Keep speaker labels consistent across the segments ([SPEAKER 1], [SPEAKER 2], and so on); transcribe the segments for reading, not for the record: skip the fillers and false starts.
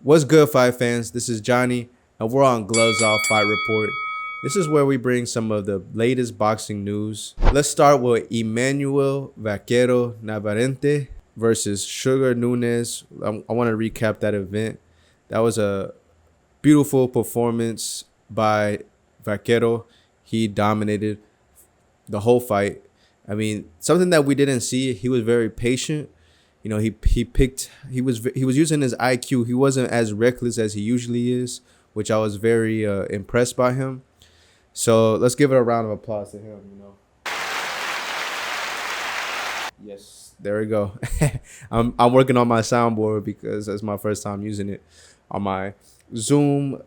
[SPEAKER 1] What's good, fight fans? This is Johnny, and we're on Gloves Off Fight Report. This is where we bring some of the latest boxing news. Let's start with Emmanuel Navarrete versus Sugar Nunes. I want to recap that event. That was a beautiful performance by Vaquero. He dominated the whole fight. I mean, something that we didn't see. He was very patient. You know, he was using his IQ. He wasn't as reckless as he usually is, which I was very impressed by him. So let's give it a round of applause to him. Yes, there we go. I'm working on my soundboard because that's my first time using it on my Zoom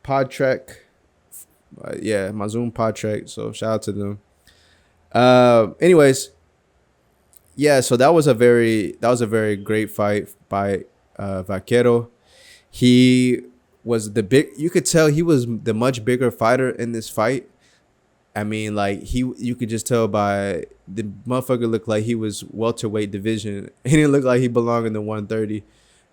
[SPEAKER 1] pod track. My Zoom pod track. So shout out to them. Anyways. Yeah, so that was a very great fight by Vaquero. He was you could tell he was the much bigger fighter in this fight. I mean, like you could just tell by the motherfucker looked like he was welterweight division. He didn't look like he belonged in the 130.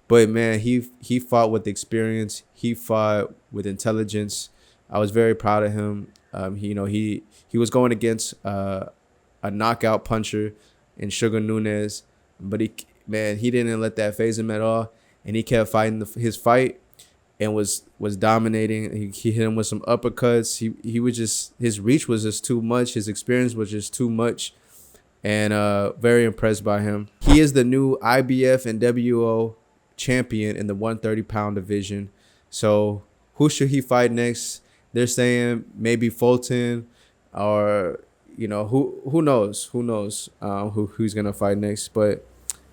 [SPEAKER 1] But man, he fought with experience. He fought with intelligence. I was very proud of him. He was going against a knockout puncher in Sugar Nunes, but he didn't let that faze him at all, and he kept fighting his fight and was dominating. He hit him with some uppercuts. He was just, his reach was just too much. His experience was just too much, and very impressed by him. He is the new IBF and WBO champion in the 130-pound division. So who should he fight next? They're saying maybe Fulton, or who knows who's gonna fight next. But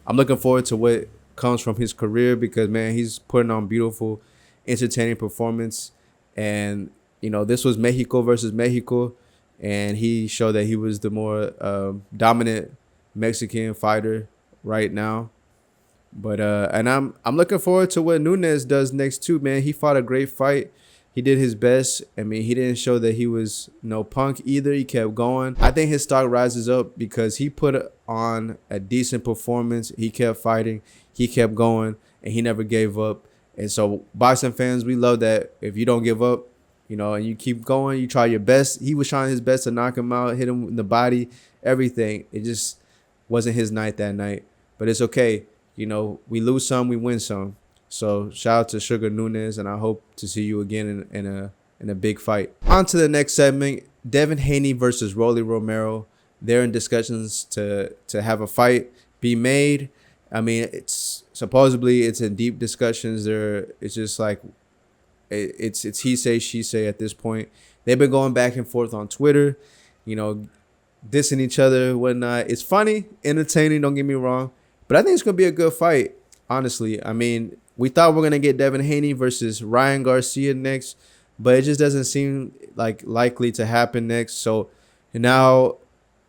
[SPEAKER 1] I'm looking forward to what comes from his career, because man, he's putting on beautiful, entertaining performance. And this was Mexico versus Mexico, and he showed that he was the more dominant Mexican fighter right now. But and I'm looking forward to what Nunes does next too, man. He fought a great fight. He did his best. I mean, he didn't show that he was no punk either. He kept going. I think his stock rises up because he put on a decent performance. He kept fighting. He kept going, and he never gave up. And so boxing fans, we love that. If you don't give up, and you keep going, you try your best. He was trying his best to knock him out, hit him in the body, everything. It just wasn't his night that night. But it's okay. We lose some, we win some. So shout out to Sugar Nunes, and I hope to see you again in a big fight. On to the next segment, Devin Haney versus Rolando Romero. They're in discussions to have a fight be made. I mean, it's in deep discussions. It's just like it's he say, she say at this point. They've been going back and forth on Twitter, dissing each other, whatnot. It's funny, entertaining, don't get me wrong, but I think it's gonna be a good fight, honestly. I mean, we thought we are going to get Devin Haney versus Ryan Garcia next, but it just doesn't seem like likely to happen next. So now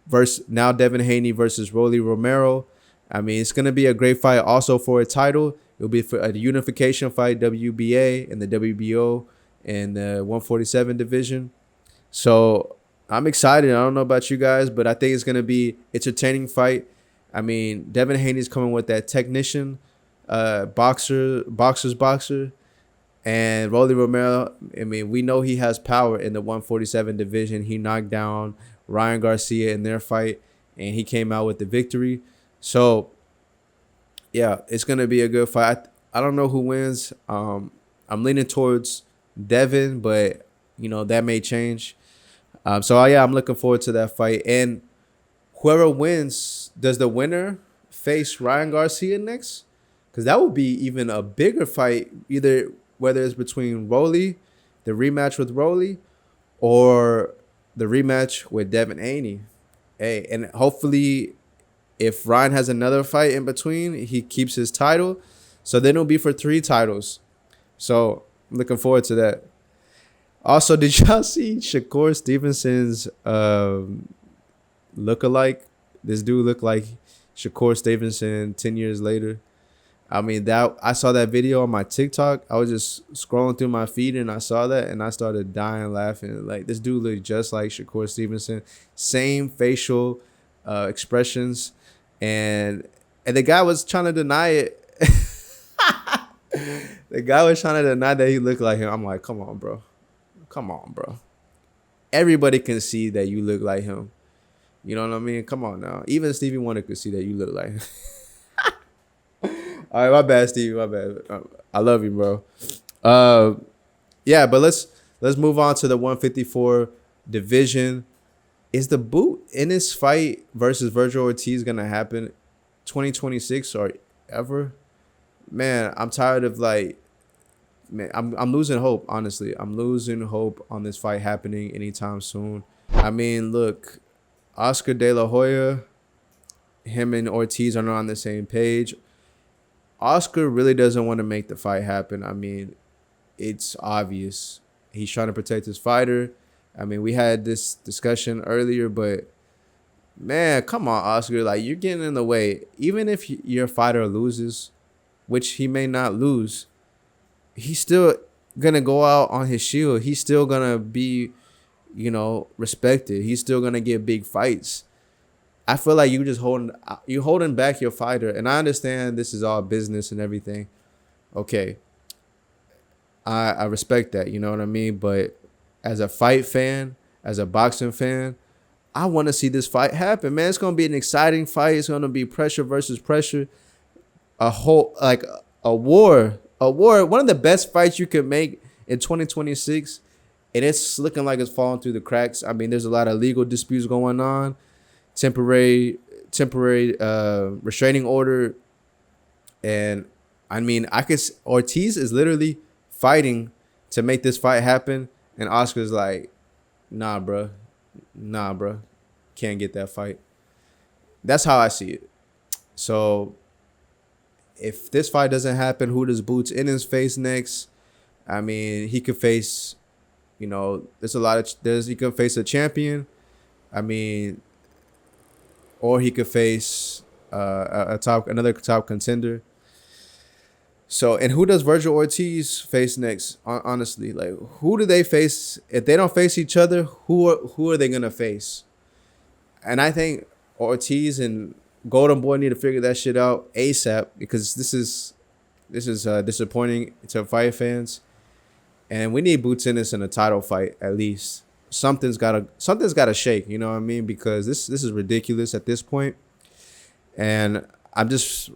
[SPEAKER 1] Devin Haney versus Rolando Romero. I mean, it's going to be a great fight also for a title. It'll be for a unification fight, WBA and the WBO and the 147 division. So I'm excited. I don't know about you guys, but I think it's going to be an entertaining fight. I mean, Devin Haney's coming with that technician, boxer, and Rolando Romero. I mean, we know he has power in the 147 division. He knocked down Ryan Garcia in their fight, and he came out with the victory. So yeah, it's gonna be a good fight. I don't know who wins. I'm leaning towards Devin, but that may change. So yeah, I'm looking forward to that fight. And whoever wins, does the winner face Ryan Garcia next? Because that would be even a bigger fight, whether it's between Rolly, the rematch with Rolly, or the rematch with Devin Haney. Hey, and hopefully, if Ryan has another fight in between, he keeps his title. So then it'll be for 3 titles. So I'm looking forward to that. Also, did y'all see Shakur Stevenson's lookalike? This dude looked like Shakur Stevenson 10 years later. I mean, I saw that video on my TikTok. I was just scrolling through my feed and I saw that and I started dying laughing. Like, this dude looked just like Shakur Stevenson. Same facial expressions. And the guy was trying to deny it. The guy was trying to deny that he looked like him. I'm like, come on, bro. Come on, bro. Everybody can see that you look like him. You know what I mean? Come on now. Even Stevie Wonder could see that you look like him. All right, my bad, Stevie. My bad. I love you, bro. Yeah, but let's move on to the 154 division. Is the boot in this fight versus Virgil Ortiz gonna happen 2026 or ever? Man, I'm tired of man, I'm losing hope, honestly. I'm losing hope on this fight happening anytime soon. I mean, look, Oscar De La Hoya, him and Ortiz are not on the same page. Oscar really doesn't want to make the fight happen. I mean, it's obvious. He's trying to protect his fighter. I mean, we had this discussion earlier, but man, come on, Oscar. Like, you're getting in the way. Even if your fighter loses, which he may not lose, he's still going to go out on his shield. He's still going to be, respected. He's still going to get big fights. I feel like you're holding back your fighter. And I understand this is all business and everything. Okay. I respect that, you know what I mean? But as a fight fan, as a boxing fan, I want to see this fight happen, man. It's going to be an exciting fight. It's going to be pressure versus pressure. A war. One of the best fights you could make in 2026. And it's looking like it's falling through the cracks. I mean, there's a lot of legal disputes going on. Temporary restraining order. And I mean, Ortiz is literally fighting to make this fight happen, and Oscar's like, nah, bro, can't get that fight. That's how I see it. So if this fight doesn't happen, who does Boots Ennis face next? I mean, he could face, he could face a champion. I mean, or he could face another top contender. So, and who does Virgil Ortiz face next? Honestly, like, who do they face? If they don't face each other, who are they gonna face? And I think Ortiz and Golden Boy need to figure that shit out ASAP, because this is disappointing to fight fans, and we need Boots Ennis in a title fight at least. Something's gotta shake. You know what I mean? Because this is ridiculous at this point, and I'm just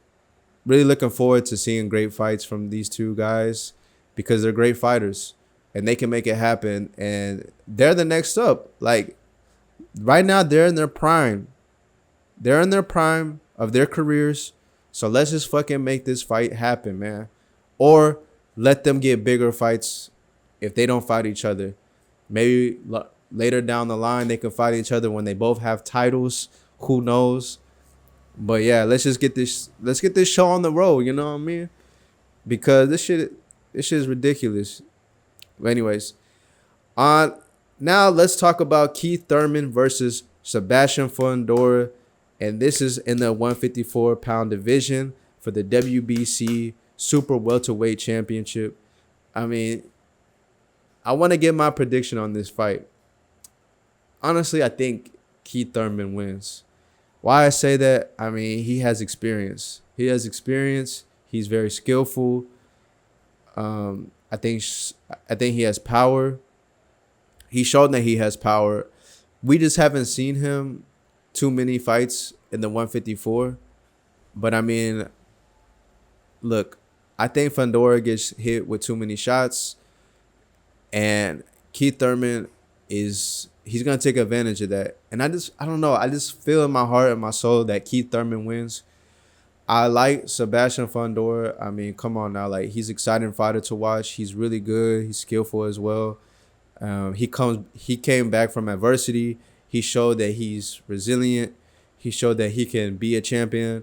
[SPEAKER 1] really looking forward to seeing great fights from these two guys, because they're great fighters and they can make it happen. And they're the next up. Like, right now, they're in their prime. They're in their prime of their careers. So let's just fucking make this fight happen, man. Or let them get bigger fights if they don't fight each other. Maybe later down the line, they can fight each other when they both have titles. Who knows? But yeah, let's get this show on the road, you know what I mean? Because this shit is ridiculous. But anyways, now let's talk about Keith Thurman versus Sebastian Fundora, and this is in the 154-pound division for the WBC Super Welterweight Championship. I mean, I want to get my prediction on this fight. Honestly, I think Keith Thurman wins. Why I say that? I mean, he has experience. He's very skillful. I think he has power. He's shown that he has power. We just haven't seen him too many fights in the 154. But I mean, look, I think Fundora gets hit with too many shots, and Keith Thurman he's going to take advantage of that. And I don't know. I just feel in my heart and my soul that Keith Thurman wins. I like Sebastian Fundora. I mean, come on now. Like, he's an exciting fighter to watch. He's really good. He's skillful as well. He came back from adversity. He showed that he's resilient. He showed that he can be a champion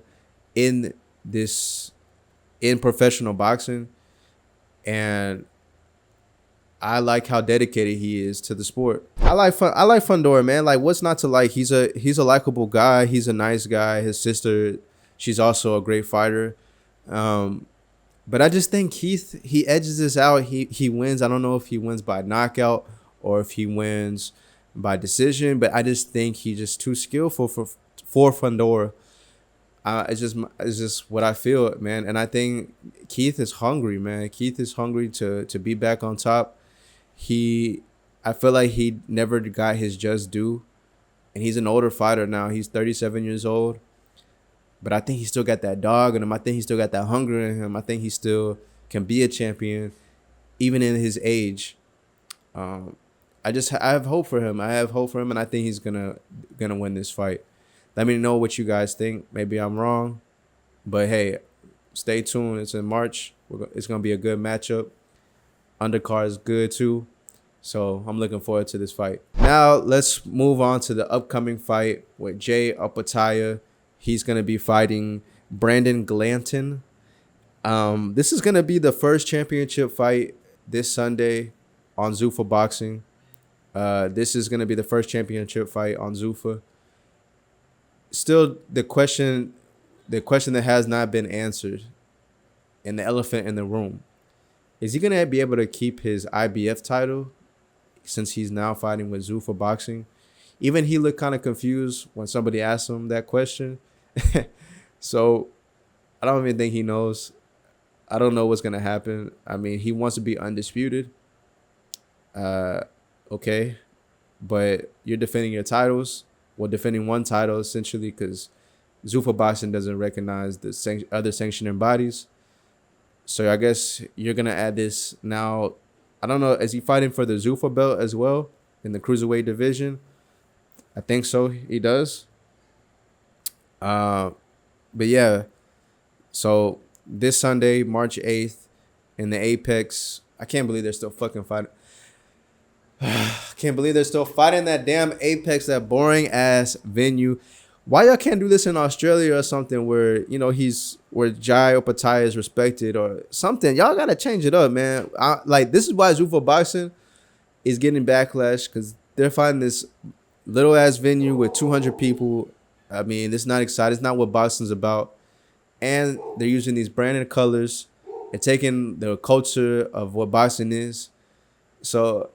[SPEAKER 1] in professional boxing. And I like how dedicated he is to the sport. I like Fundora, man. Like, what's not to like? He's a likable guy. He's a nice guy. His sister, she's also a great fighter. But I just think Keith, he edges this out. He wins. I don't know if he wins by knockout or if he wins by decision, but I just think he's just too skillful for Fundora. It's just what I feel, man. And I think Keith is hungry, man. Keith is hungry to be back on top. He, I feel like he never got his just due, and he's an older fighter now. He's 37 years old, but I think he still got that dog in him. I think he still got that hunger in him. I think he still can be a champion, even in his age. Um, I have hope for him. I have hope for him, and I think he's gonna win this fight. Let me know what you guys think. Maybe I'm wrong, but hey, stay tuned. It's in March. It's gonna be a good matchup. Undercard is good too, so I'm looking forward to this fight. Now let's move on to the upcoming fight with Jay Opataya. He's gonna be fighting Brandon Glanton. This is gonna be the first championship fight this Sunday on Zuffa Boxing. This is gonna be the first championship fight on Zuffa. Still, the question that has not been answered, and the elephant in the room, is he gonna be able to keep his IBF title since he's now fighting with Zuffa Boxing? Even he looked kind of confused when somebody asked him that question. So I don't even think he knows. I don't know what's gonna happen. I mean, he wants to be undisputed. Okay, but you're defending your titles. Well, defending one title essentially, because Zuffa Boxing doesn't recognize the other sanctioning bodies. So I guess you're gonna add this now. I don't know. Is he fighting for the Zuffa belt as well in the cruiserweight division? I think so. He does. But yeah. So this Sunday, March 8th, in the Apex. I can't believe they're still fucking fighting. Can't believe they're still fighting that damn Apex, that boring ass venue. Why y'all can't do this in Australia or something where, you know, where Jai Opataya is respected or something? Y'all gotta change it up, man. This is why Zuffa Boxing is getting backlash, because they're fighting this little ass venue with 200 people. I mean, it's not exciting. It's not what boxing's about. And they're using these branded colors and taking the culture of what boxing is. So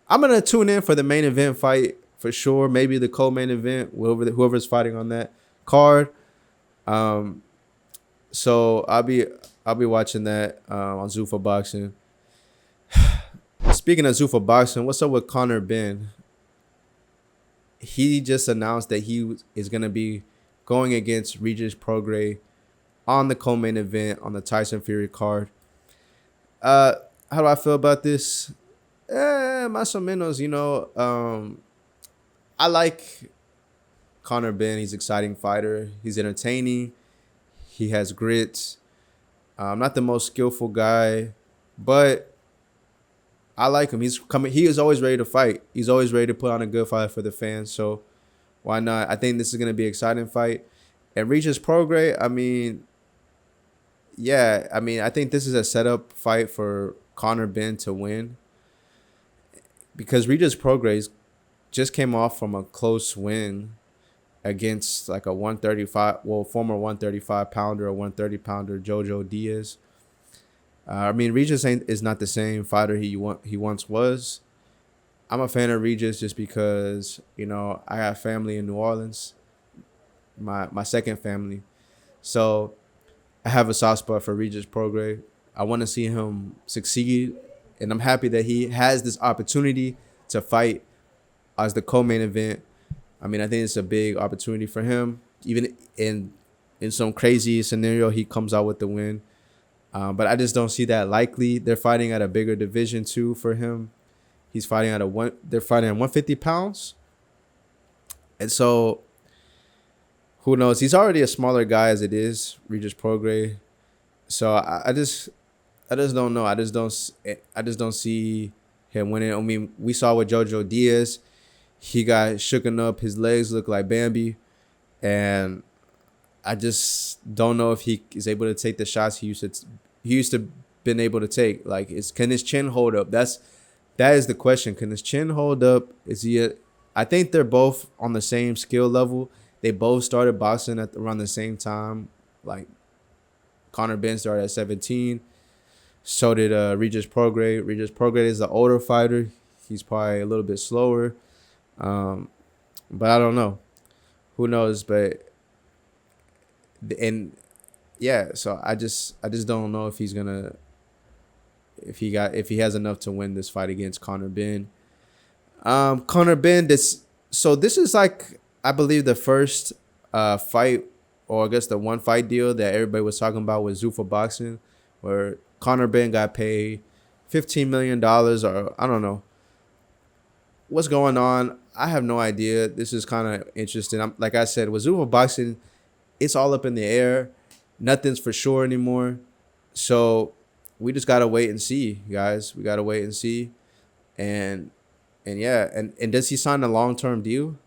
[SPEAKER 1] I'm gonna tune in for the main event fight for sure. Maybe the co-main event, whoever's fighting on that card. So I'll be watching that on Zuffa Boxing. Speaking of Zuffa Boxing, what's up with Conor Benn? He just announced that he is gonna be going against Regis Prograis on the co-main event on the Tyson Fury card. How do I feel about this? Más o menos, you know. I like Conor Benn. He's an exciting fighter. He's entertaining. He has grit. Not the most skillful guy, but I like him. He is always ready to fight. He's always ready to put on a good fight for the fans. So why not? I think this is gonna be an exciting fight. And Regis Prograis, I mean, yeah, I mean, I think this is a setup fight for Conor Benn to win, because Regis Prograis just came off from a close win against like a 135, former 135 pounder or 130 pounder, Jojo Diaz. I mean, Regis is not the same fighter he once was. I'm a fan of Regis just because, you know, I have family in New Orleans, my second family. So I have a soft spot for Regis Prograis. I want to see him succeed, and I'm happy that he has this opportunity to fight as the co-main event. I mean, I think it's a big opportunity for him. Even in some crazy scenario, he comes out with the win. But I just don't see that likely. They're fighting at a bigger division too for him. They're fighting at 150 pounds. And so who knows? He's already a smaller guy as it is, Regis Prograis. So I just don't know. I just don't see him winning. I mean, we saw with Jojo Diaz, he got shooken up. His legs look like Bambi, and I just don't know if he is able to take the shots he used to been able to take. Like, can his chin hold up? That is the question. Can his chin hold up? I think they're both on the same skill level. They both started boxing around the same time. Like, Conor Benn started at 17. So did Regis Prograis. Regis Prograis is the older fighter. He's probably a little bit slower. But I don't know. Who knows? But And yeah, so I just don't know if he's gonna if he has enough to win this fight against Conor Ben. Conor Ben, this is like I believe the first fight, or I guess the one fight deal that everybody was talking about with Zuffa Boxing, where Conor Ben got paid $15 million, or I don't know what's going on. I have no idea. This is kind of interesting. Like I said, with Zuffa Boxing, it's all up in the air. Nothing's for sure anymore. So we just gotta wait and see, guys. We gotta wait and see. And yeah, and does he sign a long-term deal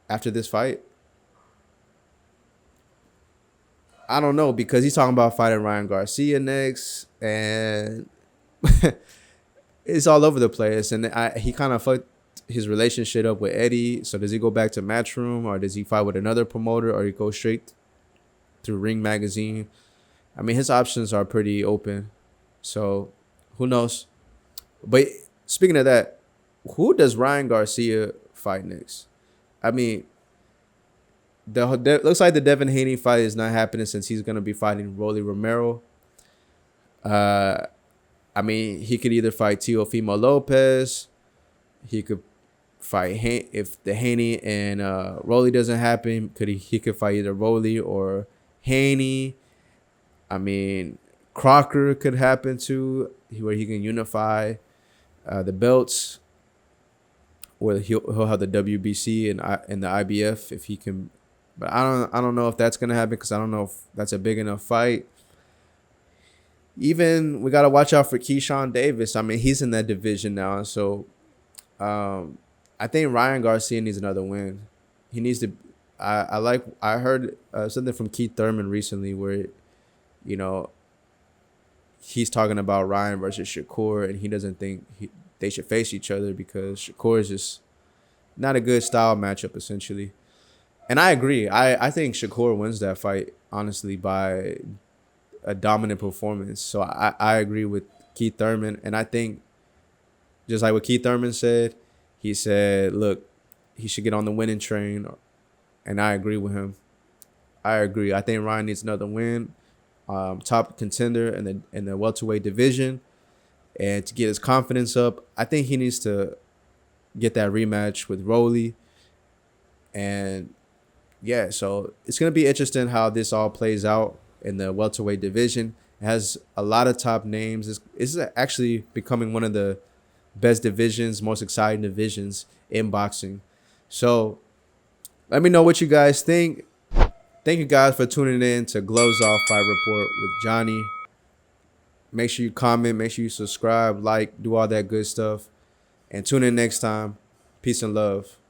[SPEAKER 1] after this fight? I don't know, because he's talking about fighting Ryan Garcia next, and it's all over the place. And he kind of fucked his relationship up with Eddie. So does he go back to Matchroom, or does he fight with another promoter, or he go straight through Ring Magazine? I mean, his options are pretty open. So who knows? But speaking of that, who does Ryan Garcia fight next? I mean, looks like the Devin Haney fight is not happening, since he's gonna be fighting Rolly Romero. Uh, I mean, he could either fight Teofimo Lopez. He could fight if the Haney and Rolly doesn't happen. He could fight either Rolly or Haney. I mean, Crocker could happen too, where he can unify the belts, where he'll have the WBC and the IBF if he can. But I don't know if that's gonna happen, because I don't know if that's a big enough fight. Even we gotta watch out for Keyshawn Davis. I mean, he's in that division now, so I think Ryan Garcia needs another win. He needs to. I heard something from Keith Thurman recently where, you know, he's talking about Ryan versus Shakur, and he doesn't think they should face each other, because Shakur is just not a good style matchup, essentially. And I agree. I think Shakur wins that fight, honestly, by a dominant performance. So I agree with Keith Thurman. And I think, just like what Keith Thurman said, he said, look, he should get on the winning train. And I agree with him. I agree. I think Ryan needs another win. Top contender in the welterweight division. And to get his confidence up, I think he needs to get that rematch with Rolly. And yeah, so it's going to be interesting how this all plays out in the welterweight division. It has a lot of top names. It's actually becoming one of the best divisions, most exciting divisions in boxing. So let me know what you guys think. Thank you guys for tuning in to Gloves Off Fight Report with Johnny. Make sure you comment, make sure you subscribe, like, do all that good stuff. And tune in next time. Peace and love.